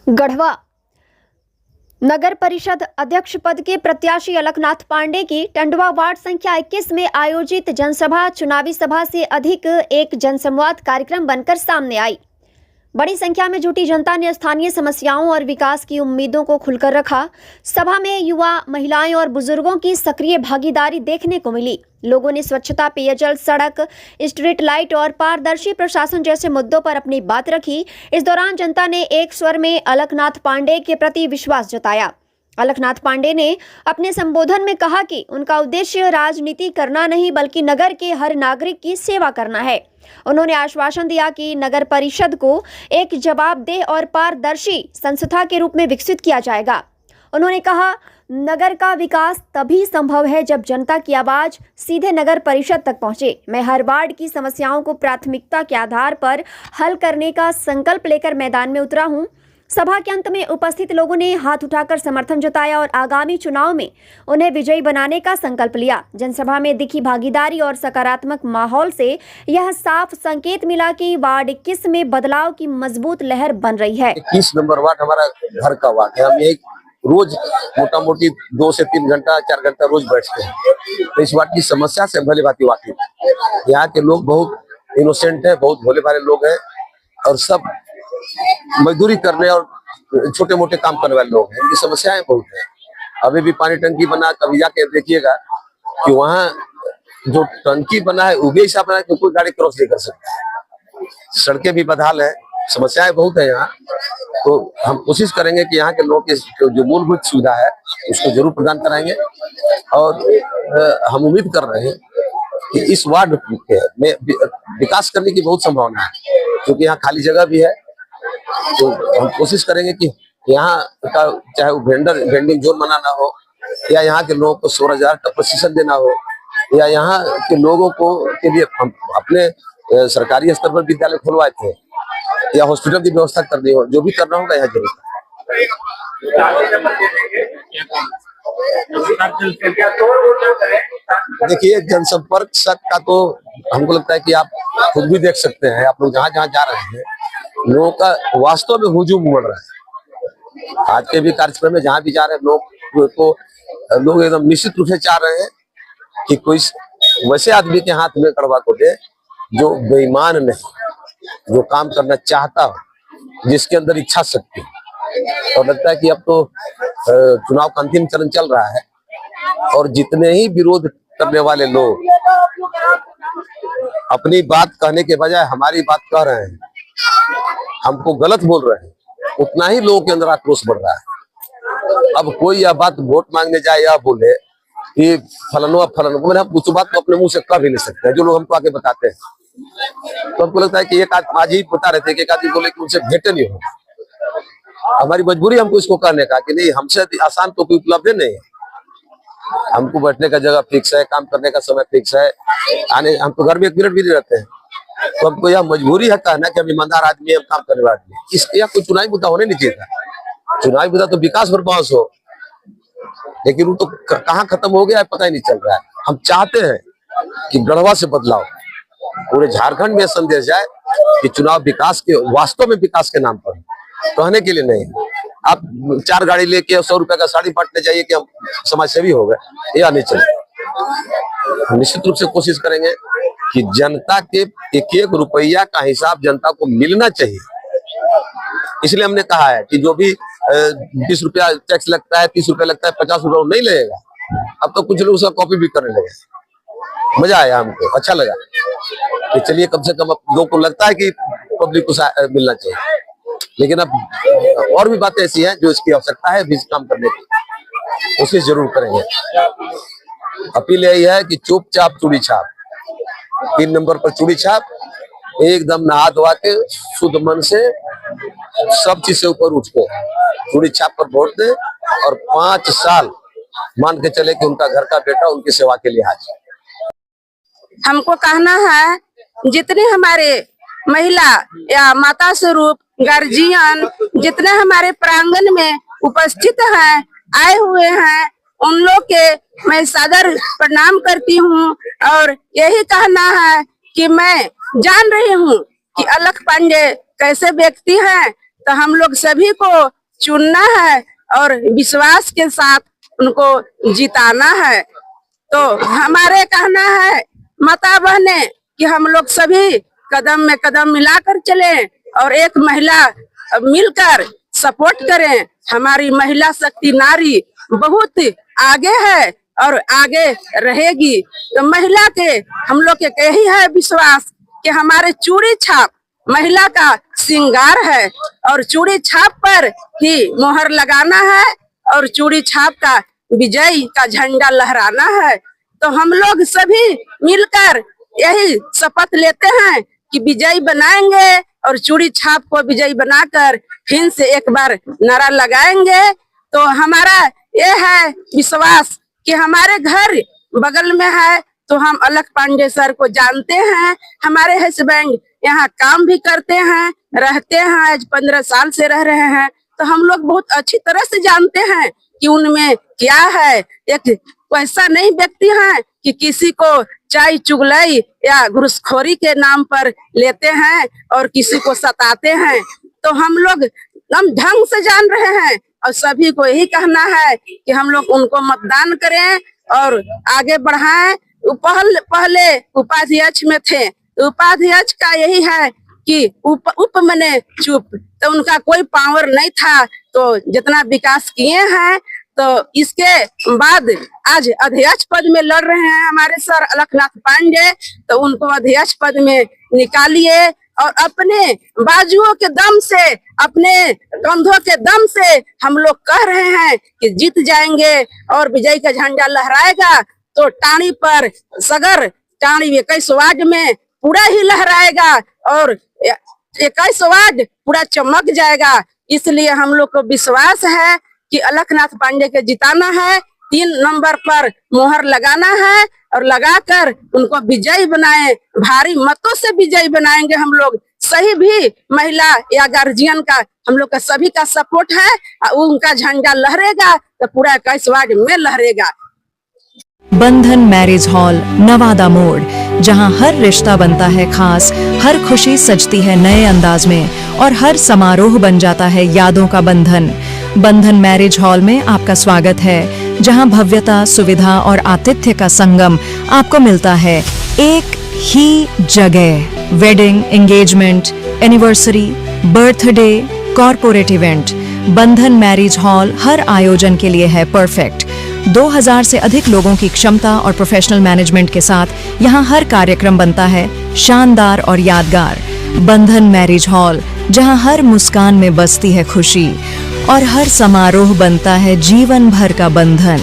गढ़वा नगर परिषद अध्यक्ष पद के प्रत्याशी अलखनाथ पांडे की टंडवा वार्ड संख्या 21 में आयोजित जनसभा चुनावी सभा से अधिक एक जनसंवाद कार्यक्रम बनकर सामने आई। बड़ी संख्या में जुटी जनता ने स्थानीय समस्याओं और विकास की उम्मीदों को खुलकर रखा। सभा में युवा, महिलाएं और बुजुर्गों की सक्रिय भागीदारी देखने को मिली। लोगों ने स्वच्छता, पेयजल, सड़क, स्ट्रीट लाइट और पारदर्शी प्रशासन जैसे मुद्दों पर अपनी बात रखी। इस दौरान जनता ने एक स्वर में अलखनाथ पांडे के प्रति विश्वास जताया। अलखनाथ पांडे ने अपने संबोधन में कहा कि उनका उद्देश्य राजनीति करना नहीं बल्कि नगर के हर नागरिक की सेवा करना है। उन्होंने आश्वासन दिया कि नगर परिषद को एक जवाबदेह और पारदर्शी संस्था के रूप में विकसित किया जाएगा। उन्होंने कहा, नगर का विकास तभी संभव है जब जनता की आवाज सीधे नगर परिषद तक पहुंचे। मैं हर वार्ड की समस्याओं को प्राथमिकता के आधार पर हल करने का संकल्प लेकर मैदान में उतरा हूं। सभा के अंत में उपस्थित लोगों ने हाथ उठाकर समर्थन जताया और आगामी चुनाव में उन्हें विजयी बनाने का संकल्प लिया। जनसभा में दिखी भागीदारी और सकारात्मक माहौल से यह साफ संकेत मिला कि वार्ड 21 में बदलाव की मजबूत लहर बन रही है। 21 नंबर वार्ड हमारा घर का वार्ड है। हम एक रोज मोटा मोटी 2 से 3 घंटा 4 घंटा रोज बैठते हैं। तो इस वार्ड की समस्या से भली भांति वाकिफ। यहाँ के लोग बहुत इनोसेंट है, बहुत भोले भाले लोग हैं और सब मजदूरी करने और छोटे मोटे काम करने वाले लोग हैं। इनकी समस्याएं बहुत है। अभी भी पानी टंकी बना, कभी जाके देखिएगा कि वहाँ जो टंकी बना है वो भी ऐसा बना है कि कोई गाड़ी क्रॉस नहीं कर सकता। सड़कें भी बदहाल है, समस्याएं बहुत है यहाँ। तो हम कोशिश करेंगे कि यहाँ के लोगों की जो मूलभूत सुविधा है उसको जरूर प्रदान कराएंगे और हम उम्मीद कर रहे हैं कि इस वार्ड में विकास करने की बहुत संभावना है, क्योंकि यहाँ खाली जगह भी है। तो हम कोशिश करेंगे कि यहाँ का चाहे वो वेंडिंग जोन बनाना हो या यहाँ के लोगों को 16,000 का प्रशिक्षण देना हो या यहाँ के लोगों को के लिए हम अपने सरकारी स्तर पर विद्यालय खुलवाए थे या हॉस्पिटल की व्यवस्था करनी हो, जो भी करना होगा यहाँ जरूर। देखिए, जनसंपर्क का तो हमको लगता है कि आप खुद भी देख सकते हैं। आप लोग जहाँ जहाँ जा रहे हैं लोगों का वास्तव में हुजूम उमड़ रहा है। आज के भी कार्यक्रम में जहाँ भी जा रहे हैं लोग एकदम निश्चित रूप से चाह रहे हैं कि कोई वैसे आदमी के हाथ में कड़वा को दे जो बेईमान नहीं, जो काम करना चाहता हो, जिसके अंदर इच्छा शक्ति। और लगता है कि अब तो चुनाव का अंतिम चरण चल रहा है और जितने ही विरोध करने वाले लोग अपनी बात कहने के बजाय हमारी बात कह रहे हैं, हमको गलत बोल रहे हैं, उतना ही लोगों के अंदर आक्रोश बढ़ रहा है। अब कोई यह बात वोट मांगने जाए या बोले कि फलानो मैंने उस बात को अपने मुंह से कह भी नहीं सकते, जो लोग हमको आके बताते हैं। तो हमको लगता है कि एक आज ही बता रहे थे कि एक आदमी बोले कि उनसे भेंटे नहीं हो। हमारी मजबूरी हमको इसको कहने का कि नहीं, हमसे आसान तो कोई उपलब्ध नहीं है। हमको बैठने का जगह फिक्स है, काम करने का समय फिक्स है, आने हम तो घर में 1 मिनट भी नहीं रहते हैं। तो हमको यह मजबूरी है कहना कि हम ईमानदार आदमी है, हम काम करने वाले आदमी। इसके या कोई चुनावी मुद्दा होने नहीं चाहिए। चुनावी मुद्दा तो विकास पर बांस हो, लेकिन वो तो कहाँ खत्म हो गया है पता ही नहीं चल रहा है। हम चाहते हैं कि गढ़वा से बदलाव पूरे झारखंड में संदेश जाए कि चुनाव विकास के, वास्तव में विकास के नाम पर, कहने के लिए नहीं। आप 4 गाड़ी लेके 100 रुपए का साड़ी बांटने जाइए कि हम समाज सेवी हो गए, यह नहीं चले। हम निश्चित रूप से कोशिश करेंगे कि जनता के एक रुपया का हिसाब जनता को मिलना चाहिए। इसलिए हमने कहा है कि जो भी 20 रुपया टैक्स लगता है, 30 रुपया लगता है, 50 रुपया नहीं लगेगा। अब तो कुछ लोग उसका कॉपी भी करने लगे। मजा आया, हमको अच्छा लगा कि चलिए कम से कम लोगों को लगता है कि पब्लिक को मिलना चाहिए। लेकिन अब और भी बातें ऐसी हैं जो इसकी आवश्यकता है, भी काम करने की कोशिश जरूर करेंगे। अपील यही है कि चुपचाप चूड़ी छाप, 3 नंबर पर चूड़ी छाप, एकदम नहा धोवा के शुद्ध मन से सब चीज से ऊपर उठ के चूड़ी छाप पर वोट दे और 5 साल मान के चले कि उनका घर का बेटा उनकी सेवा के लिए हाजिर। हमको कहना है, जितने हमारे महिला या माता स्वरूप गार्जियन जितने हमारे प्रांगण में उपस्थित हैं, आए हुए हैं, उन लोग के मैं सादर प्रणाम करती हूँ। और यही कहना है कि मैं जान रही हूँ कि अलख पांडे कैसे व्यक्ति हैं, तो हम लोग सभी को चुनना है और विश्वास के साथ उनको जिताना है। तो हमारे कहना है माता बहने कि हम लोग सभी कदम में कदम मिलाकर चले और एक महिला मिलकर सपोर्ट करें। हमारी महिला शक्ति नारी बहुत आगे है और आगे रहेगी। तो महिला के हम लोग के यही है विश्वास कि हमारे चूड़ी छाप महिला का श्रृंगार है और चूड़ी छाप पर ही मोहर लगाना है और चूड़ी छाप का विजय का झंडा लहराना है। तो हम लोग सभी मिलकर यही शपथ लेते हैं कि विजयी बनाएंगे और चूड़ी छाप को विजयी बनाकर फिर से एक बार नारा लगाएंगे। तो हमारा ये है विश्वास कि हमारे घर बगल में है तो हम अलख पांडे सर को जानते हैं। हमारे हस्बैंड यहाँ काम भी करते हैं, रहते हैं, आज 15 साल से रह रहे हैं। तो हम लोग बहुत अच्छी तरह से जानते हैं कि उनमें क्या है। एक ऐसा नहीं व्यक्ति है कि किसी को चाय चुगलाई या घूसखोरी के नाम पर लेते हैं और किसी को सताते हैं। तो हम लोग हम ढंग से जान रहे हैं और सभी को यही कहना है कि हम लोग उनको मतदान करें और आगे बढ़ाएं। पहले उपाध्यक्ष में थे, उपाध्यक्ष का यही है कि उप मने चुप, तो उनका कोई पावर नहीं था। तो जितना विकास किए हैं तो इसके बाद आज अध्यक्ष पद में लड़ रहे हैं हमारे सर अलखनाथ पांडे। तो उनको अध्यक्ष पद में निकालिए और अपने बाजुओं के दम से, अपने कंधों के दम से हम लोग कह रहे हैं कि जीत जाएंगे और विजय का झंडा लहराएगा। तो टाणी पर सगर टाणी 21 वार्ड में पूरा ही लहराएगा और 21 वार्ड पूरा चमक जाएगा। इसलिए हम लोग को विश्वास है कि अलखनाथ पांडे के जिताना है, 3 नंबर पर मोहर लगाना है और लगाकर उनको विजयी बनाए, भारी मतों से विजयी बनाएंगे हम लोग। सही भी महिला या गार्जियन का हम लोग का सभी का सपोर्ट है। उनका झंडा लहरेगा तो पूरा 21 वार्ड में लहरेगा। बंधन मैरिज हॉल, नवादा मोड़, जहां हर रिश्ता बनता है खास, हर खुशी सजती है नए अंदाज में और हर समारोह बन जाता है यादों का बंधन। बंधन मैरिज हॉल में आपका स्वागत है, जहां भव्यता, सुविधा और आतिथ्य का संगम आपको मिलता है एक ही जगह। Wedding, engagement, anniversary, birthday, corporate event, बंधन मैरिज हॉल हर आयोजन के लिए है परफेक्ट। 2000 से अधिक लोगों की क्षमता और प्रोफेशनल मैनेजमेंट के साथ यहाँ हर कार्यक्रम बनता है शानदार और यादगार। बंधन मैरिज हॉल, जहाँ हर मुस्कान में बसती है खुशी और हर समारोह बनता है जीवन भर का बंधन।